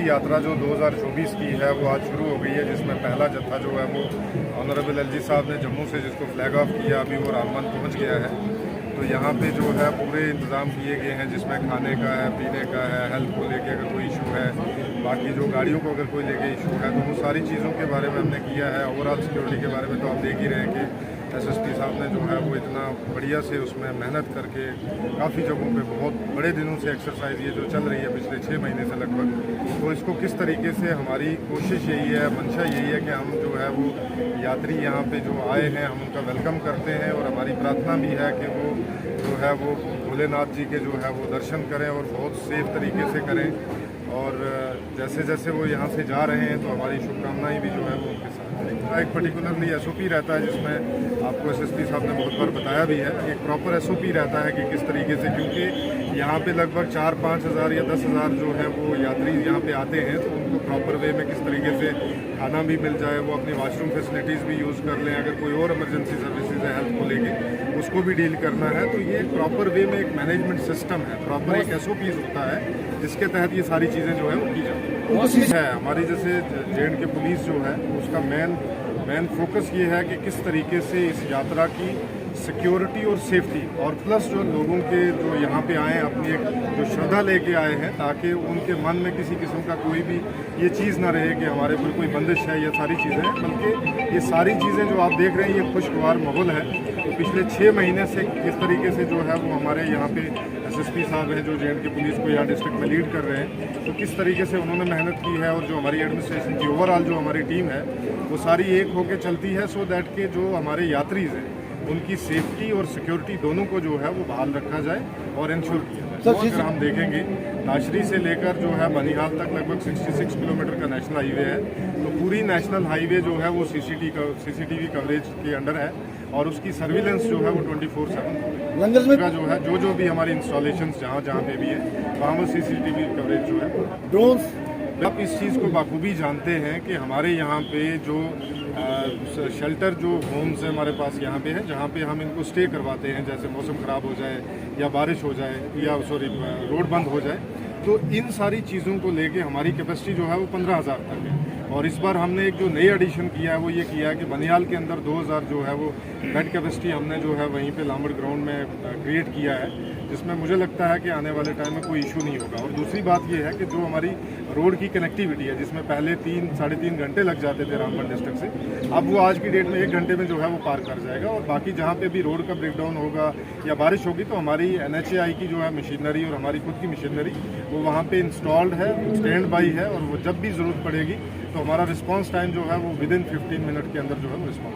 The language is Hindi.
यात्रा जो 2024 की है वो आज शुरू हो गई है, जिसमें पहला जत्था जो है वो ऑनरेबल एलजी साहब ने जम्मू से जिसको फ्लैग ऑफ किया, अभी वो रामबन पहुंच गया है। तो यहाँ पे जो है पूरे इंतज़ाम किए गए हैं, जिसमें खाने का है, पीने का है, हेल्थ को लेके अगर कोई इशू है, बाकी जो गाड़ियों को अगर कोई लेके इशू है, तो वो सारी चीज़ों के बारे में हमने किया है। ओवरऑल सिक्योरिटी के बारे में तो आप देख ही रहे हैं कि एसएसपी साहब ने जो है वो इतना बढ़िया से उसमें मेहनत करके काफ़ी जगहों पे बहुत बड़े दिनों से एक्सरसाइज ये जो चल रही है पिछले 6 महीने से लगभग, तो इसको किस तरीके से हमारी कोशिश यही है, मंशा यही है कि हम जो है वो यात्री यहाँ पे जो आए हैं हम उनका वेलकम करते हैं, और हमारी प्रार्थना भी है कि वो जो है वो भोलेनाथ जी के जो है वो दर्शन करें और बहुत सेफ तरीके से करें। और जैसे जैसे वो यहाँ से जा रहे हैं तो हमारी शुभकामनाएं भी जो है वो उनके साथ हैं। एक पर्टिकुलरली एसओपी रहता है, जिसमें आपको एसएसपी साहब ने बहुत बार बताया भी है, एक प्रॉपर एसओपी रहता है कि किस तरीके से, क्योंकि यहाँ पे लगभग 4-5 हज़ार या 10 हज़ार जो है वो यात्री यहाँ पे आते हैं, तो उनको प्रॉपर वे में किस तरीके से खाना भी मिल जाए, वो अपनी वॉशरूम फैसिलिटीज़ भी यूज़ कर लें, अगर कोई और इमरजेंसी सर्विसेज है हेल्थ को लेके उसको भी डील करना है, तो ये प्रॉपर वे में एक मैनेजमेंट सिस्टम है, प्रॉपर एक एसओपी होता है जिसके तहत ये सारी चीज़ें जो है वो की जाती है। हमारी जैसे जे.एंड.के पुलिस जो है उसका मेन फोकस ये है कि किस तरीके से इस यात्रा की सिक्योरिटी और सेफ्टी, और प्लस जो लोगों के जो यहाँ पे आए अपनी एक जो श्रद्धा लेके आए हैं, ताकि उनके मन में किसी किस्म का कोई भी ये चीज़ ना रहे कि हमारे पर कोई बंदिश है, ये सारी चीज़ें हैं, बल्कि ये सारी चीज़ें जो आप देख रहे हैं ये खुशगवार माहौल है। तो पिछले 6 महीने से किस तरीके से जो है वो हमारे यहाँ पे एसएसपी साहब हैं जो जे.एंड.के पुलिस को यहाँ डिस्ट्रिक्ट में लीड कर रहे हैं, तो किस तरीके से उन्होंने मेहनत की है, और जो हमारी एडमिनिस्ट्रेशन की ओवरऑल जो हमारी टीम है वो सारी एक होकर चलती है, सो दैट के जो हमारे यात्रीज़ हैं उनकी सेफ्टी और सिक्योरिटी दोनों को जो है वो बहाल रखा जाए और इंश्योर किया जाए। तो अगर हम देखेंगे ताशरी से लेकर जो है बनिहाल तक लगभग 66 किलोमीटर का नेशनल हाईवे है, तो पूरी नेशनल हाईवे जो है वो सीसीटीवी कवरेज के अंडर है, और उसकी सर्विलेंस जो है वो 24/7 लंगर में का जो है जो भी हमारी इंस्टॉलेशन जहाँ पे भी है वहाँ वो सीसीटीवी कवरेज जो है। ड्रोन्स, आप इस चीज़ को बाखूबी जानते हैं कि हमारे यहाँ पे जो शेल्टर जो होम्स हैं हमारे पास यहाँ पे है, जहाँ पे हम इनको स्टे करवाते हैं, जैसे मौसम ख़राब हो जाए या बारिश हो जाए या रोड बंद हो जाए, तो इन सारी चीज़ों को लेके हमारी कैपेसिटी जो है वो 15,000 तक है। और इस बार हमने एक जो नई एडिशन किया है वो ये किया है कि बनिहाल के अंदर 2,000 जो है वो बेड कैपेसिटी हमने जो है वहीं पे लामड़ ग्राउंड में क्रिएट किया है, जिसमें मुझे लगता है कि आने वाले टाइम में कोई इशू नहीं होगा। और दूसरी बात ये है कि जो हमारी रोड की कनेक्टिविटी है, जिसमें पहले 3-3.5 घंटे लग जाते थे रामबन डिस्ट्रिक्ट से, अब वो आज की डेट में 1 घंटे में जो है वो पार कर जाएगा। और बाकी जहाँ पे भी रोड का ब्रेकडाउन होगा या बारिश होगी, तो हमारी NHAI की जो है मशीनरी और हमारी खुद की मशीनरी वो वहाँ पे इंस्टॉल्ड है, स्टैंड बाई है, और वो जब भी ज़रूरत पड़ेगी तो हमारा रिस्पांस टाइम जो है वो विदिन 15 मिनट के अंदर जो है वो रिस्पांस